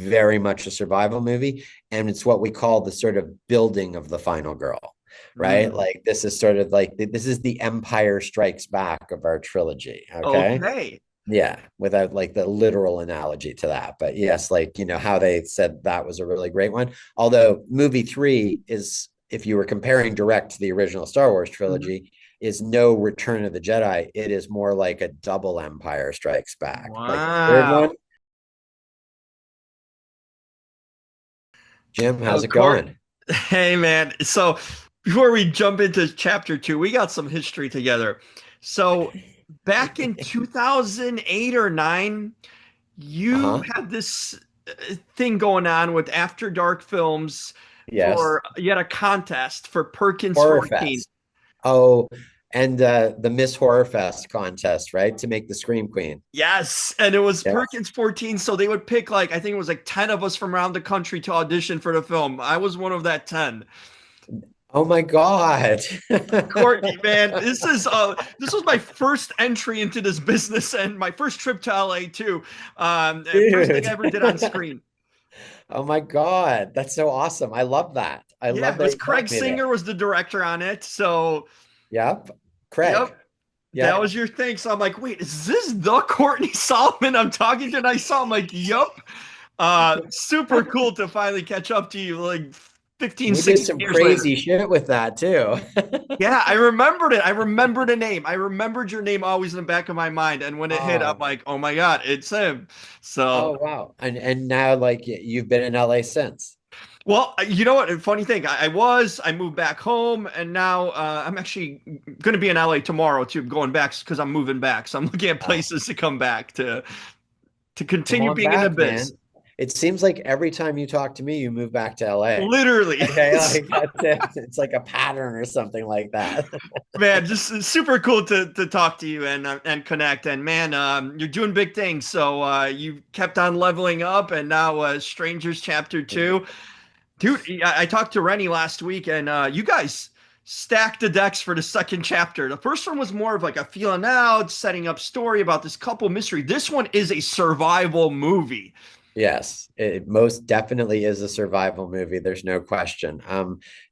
very much a survival movie, and it's what we call the sort of building of the final girl, right? Mm. Like this is sort of like this is the Empire Strikes Back of our trilogy, okay? Okay. Yeah, without like the literal analogy to that. But yes, like, how they said that was a really great one. Although movie three is, if you were comparing direct to the original Star Wars Mhm. trilogy, is no Return of the Jedi. It is more like a double Empire Strikes Back. Like the third one, Wow. Jim, how's Of it course. going? Hey, man. So before we jump into chapter two, we got some history together. So back in 2008 or nine, you Uh-huh. had this thing going on with After Dark Films Yes. for you had a contest for Perkins Horror 14. Fest. Oh, and the Miss Horror Fest contest, right? To make the Scream Queen. Yes, and it was Yes. Perkins 14, so they would pick like I think it was like 10 of us from around the country to audition for the film. I was one of that 10. Oh my God. Courtney, man, this was my first entry into this business and my first trip to LA too. First thing I Dude. ever did on screen. Oh my God. That's so awesome. I love that. I Yeah, love it that was you told Craig me that. Singer was the director on it. So, Yep. Craig. yep, that Yep. was your thing. So I'm like, wait, is this the Courtney Solomon I'm talking to? And I saw, I'm like, yup. Super cool to finally catch up to you like 15, We did 16 some years later. crazy shit with that too. Yeah, I remembered it. I remember the name. I remembered your name always in the back of my mind. And when it hit, I'm Oh, like, oh my God, it's him. So, oh wow. And now like you've been in LA since. well, you know what? A funny thing, I moved back home, and now I'm actually going to be in LA tomorrow too, going back because I'm moving back. So I'm looking at Oh, places to come back to come continue on being in the back, biz. man. It seems like every time you talk to me, you move back to LA. Literally. Okay, like that's it. It's like a pattern or something like that. Man, just super cool to talk to you and connect. And man, you're doing big things. So you kept on leveling up, and now Strangers Chapter Two, dude. I talked to Rennie last week, and you guys stacked the decks for the second chapter. The first one was more of like a feeling out, setting up story about this couple mystery. This one is a survival movie. Yes, it most definitely is a survival movie. There's no question.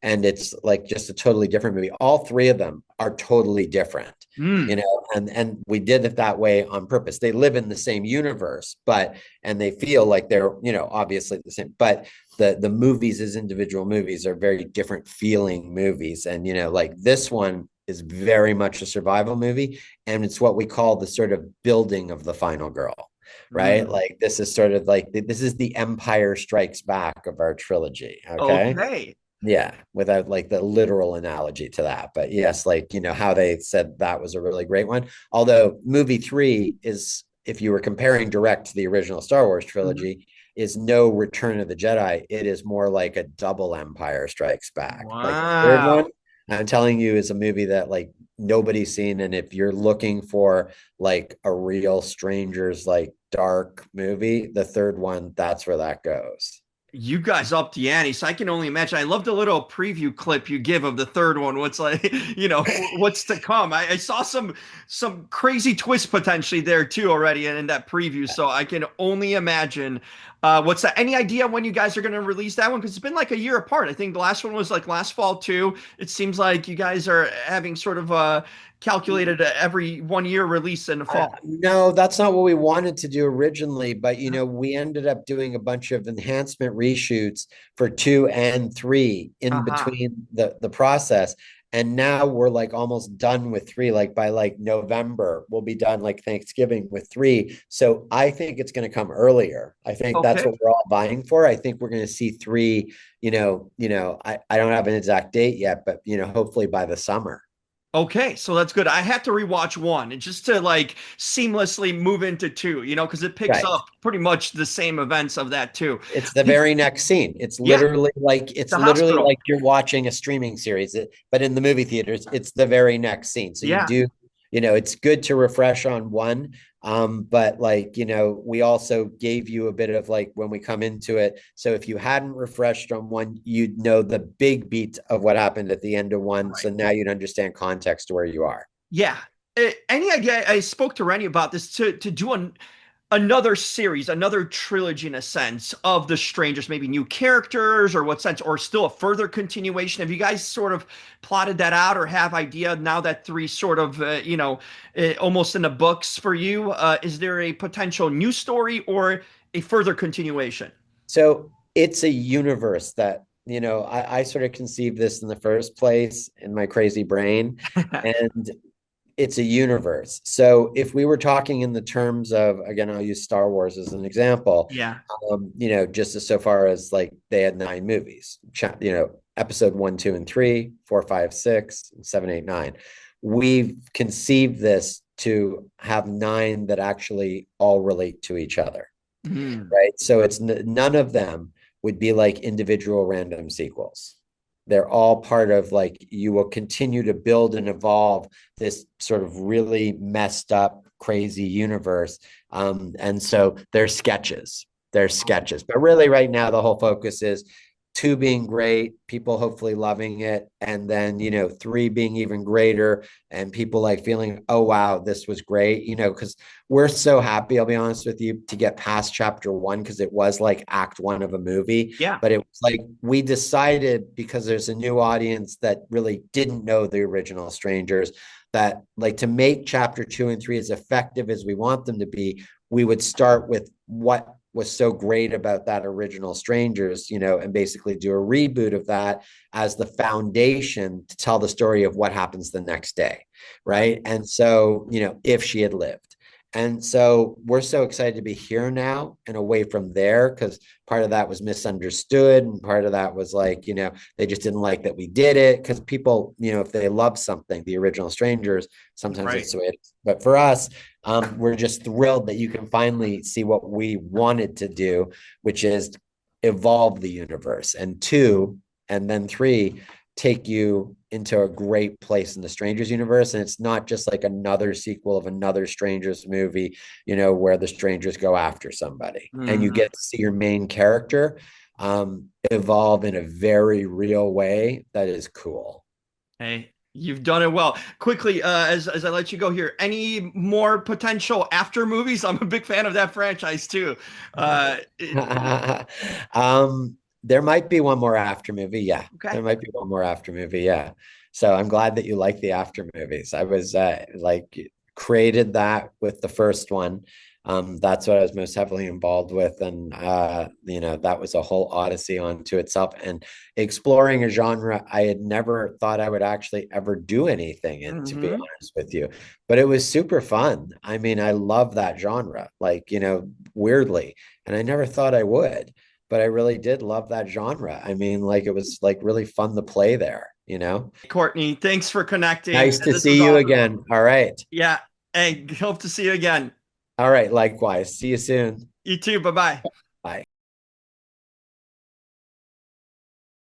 And it's like just a totally different movie. All three of them are totally different, Mm, and we did it that way on purpose. They live in the same universe, but and they feel like they're, obviously the same, but the movies as individual movies are very different feeling movies. And like this one is very much a survival movie, and it's what we call the sort of building of the final girl, right? mm. Like this is sort of like this is the Empire Strikes Back of our trilogy, okay? Okay. Yeah, without like the literal analogy to that. But yes, like, how they said that was a really great one. Although movie three is, if you were comparing direct to the original Star Wars Mhm. trilogy, is no Return of the Jedi. It is more like a double Empire Strikes Back. Like the third one, Wow. I'm telling you, is a movie that like nobody's seen. And if you're looking for like a real strangers, like dark movie, the third one, that's where that goes. You guys up the ante, so I can only imagine. I love the little preview clip you give of the third one. What's like, what's to come. I saw some crazy twist potentially there too already in that preview, so I can only imagine. What's that? Any idea when you guys are going to release that one? Because it's been like a year apart. I think the last one was like last fall too. It seems like you guys are having sort of calculated every 1 year release in the fall. No, that's not what we wanted to do originally, but we ended up doing a bunch of enhancement reshoots for two and three in Uh-huh. between the process. And now we're like almost done with three. Like by like November, we'll be done like Thanksgiving with three. So I think it's going to come earlier. I think that's Okay. what we're all vying for. I think we're going to see three, I don't have an exact date yet, but hopefully by the summer. Okay, so that's good. I have to rewatch one and just to like seamlessly move into two, because it picks Right. up pretty much the same events of that too. It's the very next scene. It's Yeah, literally like the hospital. you're watching a streaming series, but in the movie theaters, it's the very next scene. So you Yeah, do, it's good to refresh on one. But like, we also gave you a bit of like when we come into it. So if you hadn't refreshed on one, you'd know the big beat of what happened at the end of one. So right. now you'd understand context to where you are. Yeah. Any idea? I spoke to Rennie about this to do another series, another trilogy in a sense of the Strangers, maybe new characters or what sense, or still a further continuation? Have you guys sort of plotted that out or have idea now that three sort of, almost in the books for you? Is there a potential new story or a further continuation? So it's a universe that, I sort of conceived this in the first place in my crazy brain. And it's a universe. So if we were talking in the terms of, again, I'll use Star Wars as an example, Yeah. just as so far as like they had 9 movies, episode 1, 2, and 3, 4, 5, 6, 7, 8, 9. We've conceived this to have 9 that actually all relate to each other, Mm. right? So it's none of them would be like individual random sequels. They're all part of, like, you will continue to build and evolve this sort of really messed up, crazy universe. And so they're sketches, but really right now the whole focus is 2 being great, people hopefully loving it, and then 3 being even greater, and people like feeling, oh wow, this was great, because we're so happy, I'll be honest with you, to get past chapter 1, because it was like act 1 of a movie. Yeah. But it was like we decided, because there's a new audience that really didn't know the original Strangers, that like to make chapter 2 and 3 as effective as we want them to be, we would start with what was so great about that original Strangers, and basically do a reboot of that as the foundation to tell the story of what happens the next day, right? And so, if she had lived. And so we're so excited to be here now and away from there, because part of that was misunderstood. And part of that was like, they just didn't like that we did it. Because people, if they love something, the original Strangers, sometimes Right. it's the way it is. But for us, we're just thrilled that you can finally see what we wanted to do, which is evolve the universe. And 2, and then 3, take you into a great place in the Strangers universe. And it's not just like another sequel of another Strangers movie, where the Strangers go after somebody, and you Mhm. get to see your main character evolve in a very real way that is cool. Hey, you've done it well. Quickly, as I let you go here, any more potential after movies? I'm a big fan of that franchise too. There might be one more after movie. Yeah, Okay. there might be one more after movie. Yeah. So I'm glad that you like the after movies. I was like created that with the first one. That's what I was most heavily involved with. And that was a whole odyssey onto itself. And exploring a genre I had never thought I would actually ever do anything in, to be Hmm. honest with you. But it was super fun. I mean, I love that genre, like, weirdly. And I never thought I would, but I really did love that genre. I mean, like, it was like really fun to play there. Courtney, thanks for connecting. Nice to This was see you awesome. again. All right. Yeah. Hey, hope to see you again. All right. Likewise. See you soon. You too. Bye bye.